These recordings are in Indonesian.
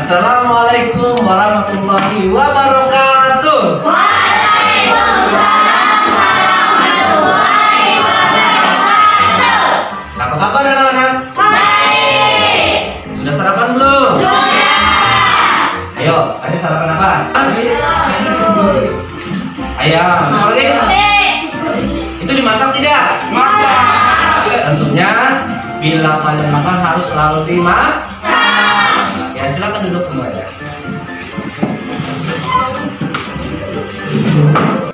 Assalamualaikum warahmatullahi wabarakatuh. Waalaikumsalam warahmatullahi wabarakatuh. Apa kabar anak-anak? Baik. Sudah sarapan belum? Sudah. Ayo, tadi sarapan apa? Ayam. Apa lagi? Itu dimasak tidak? Masak. Tentunya bila kalian makan harus selalu dimasak. Ya, silakan duduk semuanya.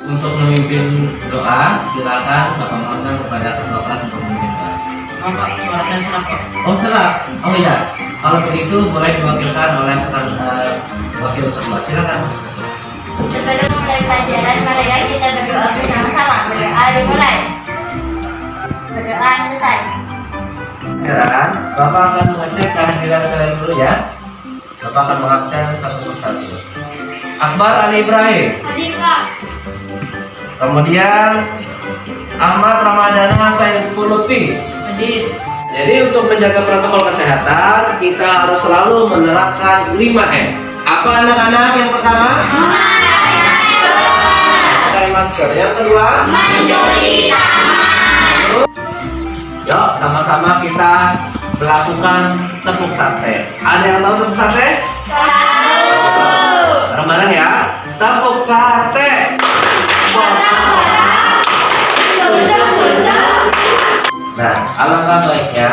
Untuk memimpin doa, silakan Bapak mohonkan kepada ketua kelas untuk memimpin doa. Oh, serap. Oh iya. Kalau begitu boleh diwakilkan oleh wakil ketua. Silakan. Sebelum mulai pelajaran, marilah kita berdoa bersama-sama. Berdoa dimulai. Berdoa selesai. Sekarang Bapak akan mengecek kehadiran kalian dulu ya. Bapak akan mengabsen satu persatu. Akbar Ali Ibrahim. Hadir, Pak. Kemudian Ahmad Ramadana Sayyid Lutfi. Hadir. Jadi untuk menjaga protokol kesehatan kita harus selalu menerapkan 5M. Apa anak-anak? Yang pertama, pakai masker. Yang kedua, Mencuci tangan. yuk sama-sama kita melakukan tepuk sate. Ada yang tahu tepuk sate? Tahu. Bareng-bareng ya. Tepuk sate. Nah, alangkah baiknya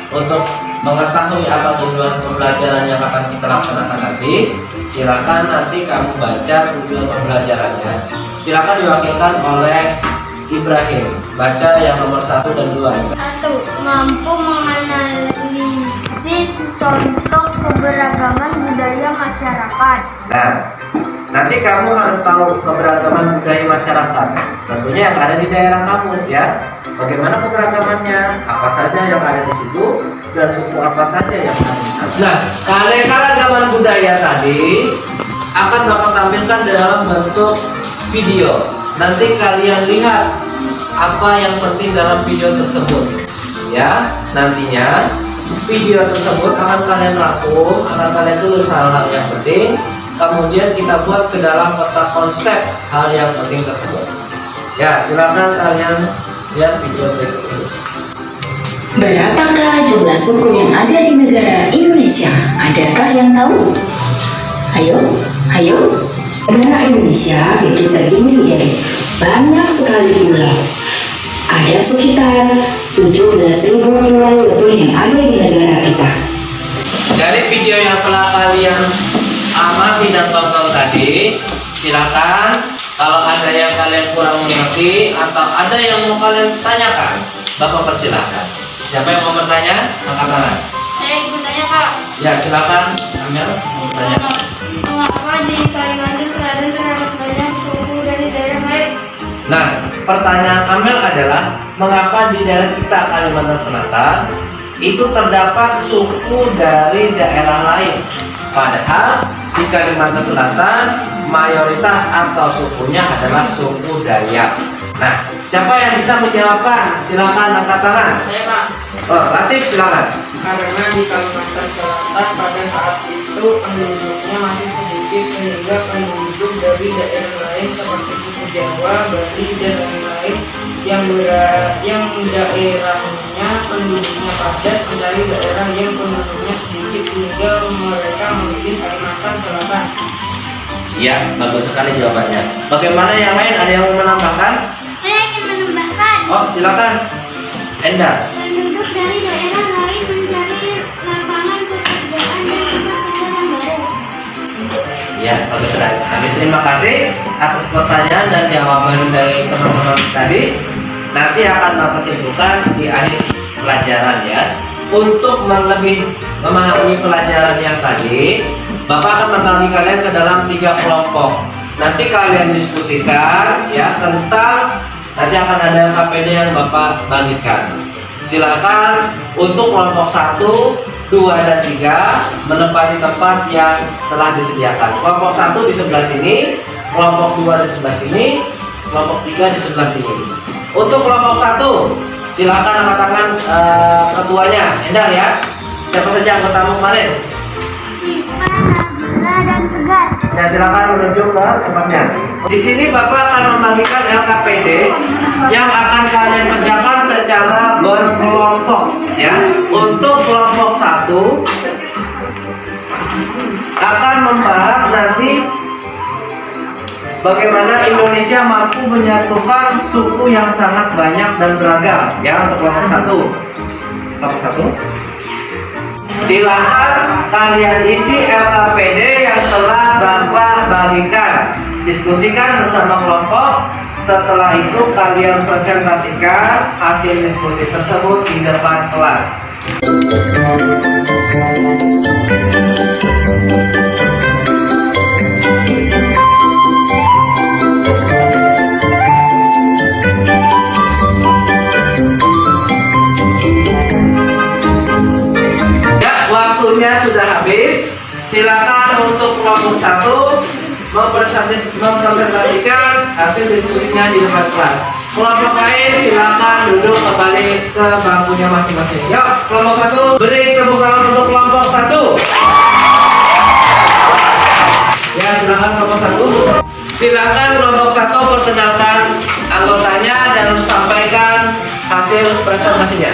untuk mengetahui apa tujuan pembelajaran yang akan kita laksanakan nanti, silakan nanti kamu baca tujuan pembelajarannya. Silakan diwakilkan oleh Ibrahim. Baca yang nomor 1 dan 2. 1. Mampu menganalisis contoh keberagaman budaya masyarakat. Nah, nanti kamu harus tahu keberagaman budaya masyarakat. Tentunya yang ada di daerah kamu ya. Bagaimana keberagamannya? Apa saja yang ada di situ dan suku apa saja yang ada di sana. Nah, keanekaragaman budaya tadi akan Bapak tampilkan dalam bentuk video. Nanti kalian lihat apa yang penting dalam video tersebut. Ya, nantinya video tersebut akan kalian rangkum, akan kalian tulis hal-hal yang penting. Kemudian kita buat ke dalam kotak konsep hal yang penting tersebut. Ya, silakan kalian lihat video berikut ini. Berapakah jumlah suku yang ada di negara Indonesia? Adakah yang tahu? Ayo. Negara Indonesia itu terdiri dari banyak sekali pulau. Ada sekitar 17.000 pulau lebih yang ada di negara kita. Dari video yang telah kalian amati dan tonton tadi, silakan kalau ada yang kalian kurang mengerti atau ada yang mau kalian tanyakan, Bapak persilahkan. Siapa yang mau bertanya? Angkat tangan. Saya ingin bertanya, Kak. Ya, silakan. Amel mau bertanya. Mengapa di Kalimantan Selatan terdapat banyak suku dari daerah lain? Nah, pertanyaan Amel adalah mengapa di daerah kita Kalimantan Selatan itu terdapat suku dari daerah lain, padahal di Kalimantan Selatan mayoritas atau sukunya adalah suku Dayak. Nah, siapa yang bisa menjawabkan? Silakan angkat tangan. Saya, Pak. Oh, Latif silakan. Karena di Kalimantan Selatan pada saat itu penduduknya masih sedikit sehingga penduduk dari daerah lain seperti suku Jawa, Bali dan lain-lain yang daerahnya penduduknya padat mencari daerah yang penduduknya sedikit sehingga mereka memilih Kalimantan Selatan. Iya, bagus sekali jawabannya. Bagaimana yang lain? Ada yang mau menambahkan? Saya ingin menambahkan. Oh, silakan. Endar. Penduduk dari daerah lain mencari lapangan pekerjaan di tempat yang baru. Ya, bagus sekali. Kami terima kasih atas pertanyaan dan jawaban dari teman-teman tadi. Nanti akan Bapak simpulkan di akhir pelajaran ya. Untuk lebih memahami pelajaran yang tadi, Bapak akan membagi kalian ke dalam 3 kelompok. Nanti kalian diskusikan ya tentang, nanti akan ada KPD yang Bapak bagikan. Silakan untuk kelompok 1, 2, dan 3 menempati tempat yang telah disediakan. Kelompok 1 di sebelah sini, kelompok 2 di sebelah sini, kelompok 3 di sebelah sini. Untuk kelompok 1, silakan angkat tangan ketuanya, Endar ya. Siapa saja anggotamu kemarin? Siapa? Ya, silakan menuju ke tempatnya. Di sini Bapak akan membagikan LKPD yang akan kalian kerjakan secara berkelompok ya. Untuk kelompok 1 akan membahas nanti bagaimana Indonesia mampu menyatukan suku yang sangat banyak dan beragam ya untuk kelompok 1. Kelompok 1. Silakan kalian isi LKPD yang telah Bapak bagikan. Diskusikan bersama kelompok. Setelah itu kalian presentasikan hasil diskusi tersebut di depan kelas. Waktunya sudah habis. Silakan untuk kelompok 1 mempresentasikan hasil diskusinya di depan kelas. Kelompok lain silakan duduk kembali ke bangkunya masing-masing. Yuk, kelompok 1 beri tepuk tangan untuk kelompok 1. Ya, silakan kelompok 1. Silakan kelompok 1 perkenalkan anggotanya dan sampaikan hasil presentasinya.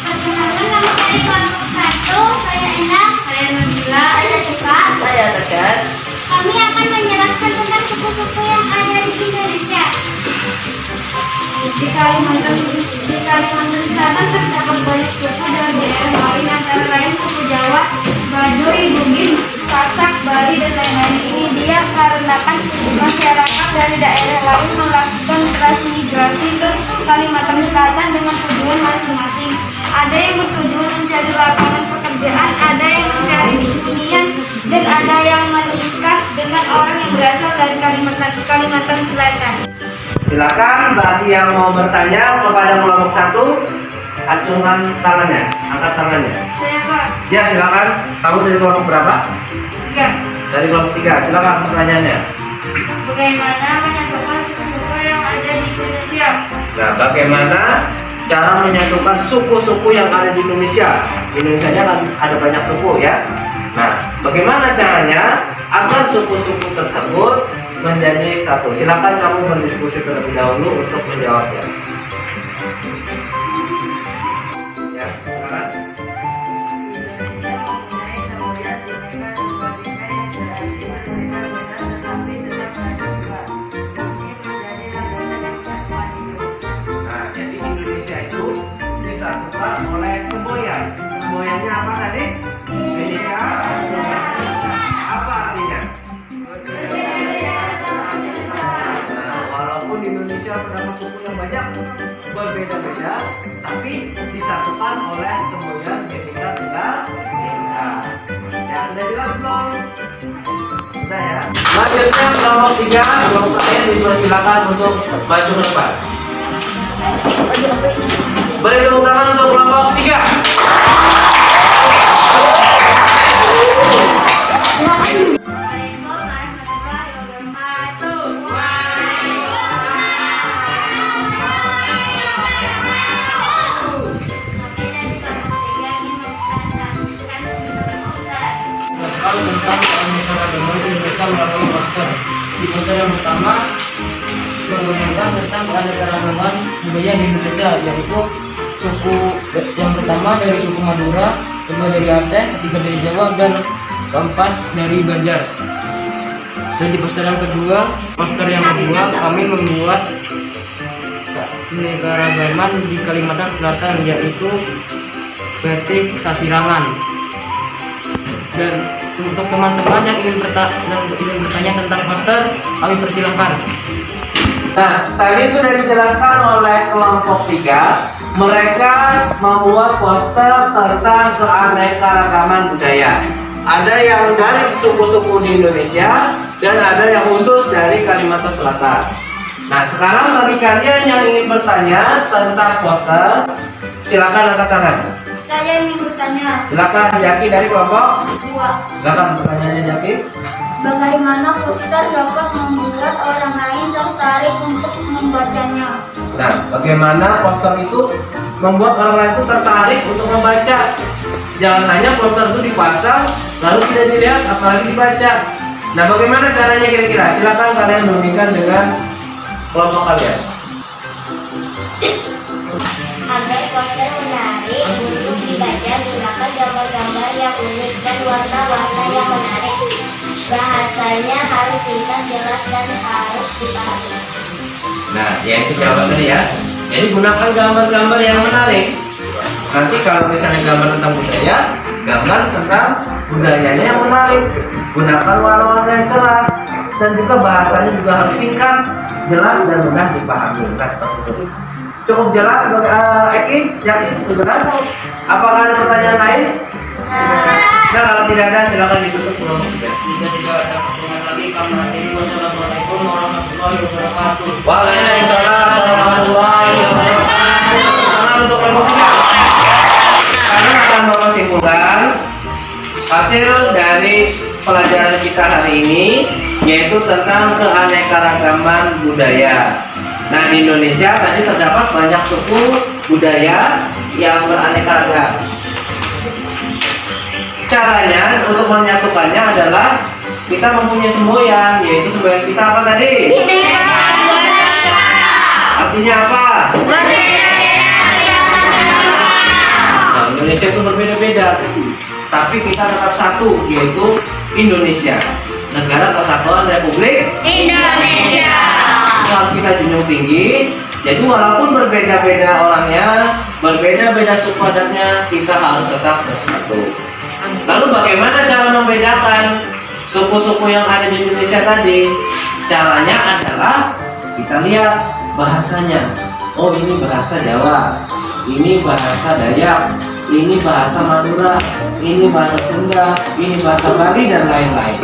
Perkenalkan, nama saya kelompok 1. Saya Endah. Saya Nabila. Saya Syifa. Saya Tegar. Kami akan menjelaskan tentang suku-suku yang ada di Indonesia. Di Kalimantan Selatan terdapat banyak suku dan daerah lain, antara lain suku Jawa, Baduy, Bugis, Sasak, Bali, dan lain-lain. Ini dia karenakan masyarakat dari daerah lain melakukan transmigrasi ke Kalimantan Selatan dengan tujuan masing-masing. Ada yang bertujuan mencari lapangan pekerjaan, ada yang mencari hunian, dan ada yang menikah dengan orang yang berasal dari Kalimantan Selatan. Silakan bagi yang mau bertanya kepada kelompok 1, acungkan tangannya, angkat tangannya. Saya Pak. Ya, silakan. Kamu dari kelompok berapa? 3. Dari kelompok 3. Silakan pertanyaannya. Bagaimana menyatukan suku-suku yang ada di Indonesia? Nah, bagaimana cara menyatukan suku-suku yang ada di Indonesia? Di Indonesia kan ada banyak suku ya. Nah, bagaimana caranya agar suku-suku tersebut menjadi satu? Silakan kamu berdiskusi terlebih dahulu untuk menjawabnya. Ya, silakan. Nah, jadi Indonesia itu disatukan oleh semboyan. Semboyannya apa tadi? Bineka. Apa artinya? Nah, walaupun di Indonesia terdapat suku yang banyak berbeda-beda, tapi disatukan oleh semboyan Bineka Tunggal Ika. Ya, sudah jelas belum? Sudah ya. Selanjutnya kelompok 3, kelompok lain dipersilakan untuk maju ke depan. Beri tepuk tangan untuk kelompok 3. Sekali tentang pemisahan agama di Indonesia melalui poster. Di poster yang pertama menggunakan tentang keanekaragaman budaya di Indonesia, yaitu suku yang pertama dari suku Madura, kedua dari Aceh, ketiga dari Jawa, dan keempat dari Banjar. Dan di poster yang kedua kami membuat keanekaragaman di Kalimantan Selatan, yaitu batik Sasirangan. Dan untuk teman-teman yang ingin bertanya tentang poster, kami persilahkan. Nah, tadi sudah dijelaskan oleh kelompok 3. Mereka membuat poster tentang keanekaragaman budaya. Ada yang dari suku-suku di Indonesia dan ada yang khusus dari Kalimantan Selatan. Nah, sekarang bagi kalian yang ingin bertanya tentang poster, silakan angkat tangan. Saya ingin bertanya. Silakan Jaki dari kelompok 2. Silakan pertanyaannya Jaki. Bagaimana poster dapat membuat orang lain tertarik untuk membacanya? Nah, bagaimana poster itu membuat orang lain itu tertarik untuk membaca? Jangan hanya poster itu dipasang lalu tidak dilihat apalagi dibaca. Nah, bagaimana caranya kira-kira? Silakan kalian bandingkan dengan kelompok kalian. Agar poster menarik untuk dibaca, gunakan gambar-gambar yang unik dan warna-warna yang menarik. Bahasanya harus singkat, jelas, dan harus dipahami. Nah, ya itu jawaban tadi ya. Jadi gunakan gambar-gambar yang menarik. Nanti kalau misalnya gambar tentang budaya, gambar tentang budayanya yang menarik. Gunakan warna-warna yang cerah dan juga bahasanya juga harus singkat, jelas, dan mudah dipahami. Nah, seperti itu. Cukup jelas sebagai Eki, yakin jelas? Apakah ada pertanyaan lain? Nah, kalau tidak ada silakan ditutup dulu. Jika tidak ada pertanyaan lagi, kami akhiri. Wassalamualaikum warahmatullahi wabarakatuh. Waalaikumsalam warahmatullahi wabarakatuh. Tangan untuk kelompoknya. Kami akan menyimpulkan hasil dari pelajaran kita hari ini, yaitu tentang keanekaragaman budaya. Nah, di Indonesia tadi terdapat banyak suku budaya yang beraneka ragam. Caranya untuk menyatukannya adalah kita mempunyai semboyan, yaitu semboyan kita apa tadi? Artinya apa? Nah, Indonesia itu berbeda-beda, tapi kita tetap satu, yaitu Indonesia, Negara Kesatuan Republik Indonesia. Harus kita junjung tinggi. Jadi walaupun berbeda-beda orangnya, berbeda-beda suku adatnya, kita harus tetap bersatu. Lalu bagaimana cara membedakan suku-suku yang ada di Indonesia tadi? Caranya adalah kita lihat bahasanya. Oh, ini bahasa Jawa, ini bahasa Dayak, ini bahasa Madura, ini bahasa Sunda, ini bahasa Bali, dan lain-lain.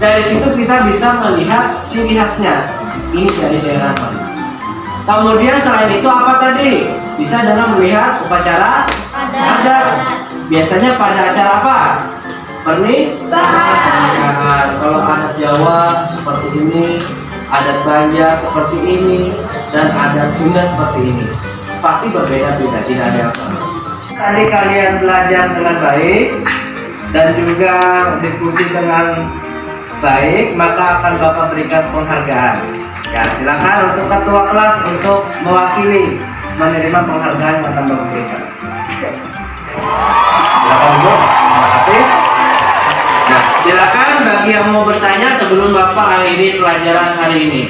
Dari situ kita bisa melihat ciri khasnya. Ini dari daerah mana. Kemudian selain itu apa tadi? Bisa dalam melihat upacara adat. Biasanya pada acara apa? Pernikahan. Kalau adat Jawa seperti ini, adat Banjar seperti ini, dan adat Sunda seperti ini. Pasti berbeda-beda, tidak ada yang sama. Tadi kalian belajar dengan baik dan juga diskusi dengan baik, maka akan Bapak berikan penghargaan. Ya, silakan untuk ketua kelas untuk mewakili menerima penghargaan yang akan Bapak berikan. Silakan Bu, terima kasih. Nah, silakan bagi yang mau bertanya sebelum Bapak akhiri pelajaran hari ini.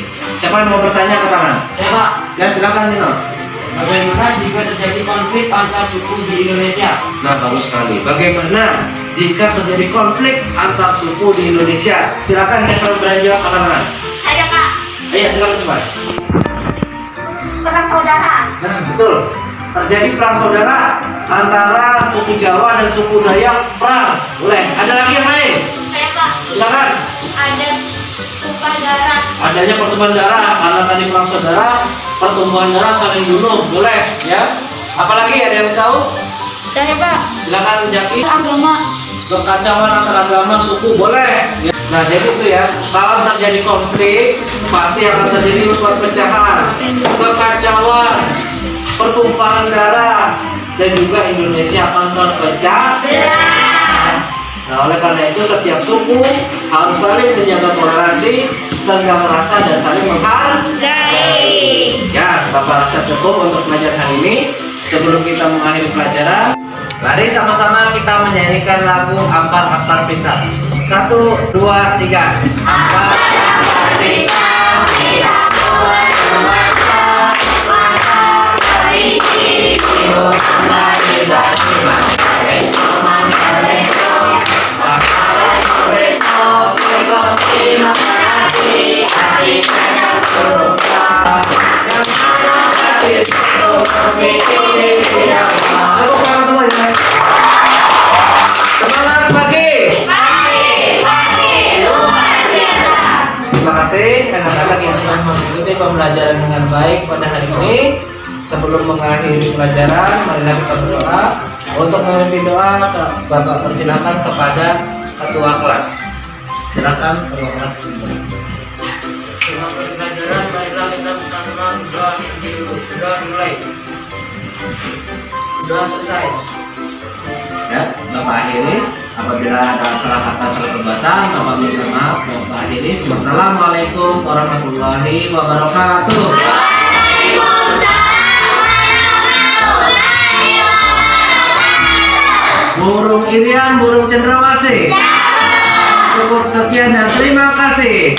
Siapa yang mau bertanya ke tangan? Ya, Pak. Ya, silakan Nino. Bagaimana jika terjadi konflik antar suku di Indonesia? Nah, bagus sekali. Bagaimana jika terjadi konflik antar suku di Indonesia? Silakan siapa yang berani jawab angkat tangan. Saya, Kak. Ayo, silakan cepat. Perang saudara. Nah, betul. Terjadi perang saudara antara suku Jawa dan suku Dayak, perang. Boleh. Ada lagi yang lain? Saya, Kak. Silakan. Ada tumpah darah. Adanya pertumpahan darah karena tadi perang saudara, pertumpahan darah saling bunuh. Boleh, ya. Apalagi ada yang tahu? Saya, Pak. Silakan Jaki. Agama. Kekacauan antar agama suku boleh. Nah, jadi itu ya, kalau terjadi konflik pasti akan terjadi perpecahan, kekacauan, pertumpahan darah, dan juga Indonesia akan terpecah. Nah, oleh karena itu setiap suku harus saling menjaga toleransi, tenggang rasa, dan saling menghargai. Ya, Bapak rasa cukup untuk pelajaran hari ini. Sebelum kita mengakhiri pelajaran, mari sama-sama kita menyanyikan lagu Ampar-Ampar Pisang. 1, 2, 3. Ampar-ampar pisang, pisang dewasa, masa seliki, biru kembali basiman, Leko, mengerti, hati kadang terluka, yang mana gadis itu berpikir tidak mau. Tepuk tangan semuanya. Semangat pagi. Terima kasih anak-anak yang sudah mengikuti pembelajaran dengan baik pada hari ini. Sebelum mengakhiri pelajaran, marilah kita berdoa. Untuk memimpin doa, Bapak persilakan kepada ketua kelas. Silakan ketua kelas. Sebelum pelajaran, marilah kita bersama doa dulu. Sudah mulai. Sudah selesai. Ya, Bapak akhiri. Apabila apabila ada salah kata salah perbuatan Bapak minta maaf. Bapak akhiri. Wassalamualaikum warahmatullahi wabarakatuh. Burung Irian, burung cendrawasih. Cukup sekian dan terima kasih.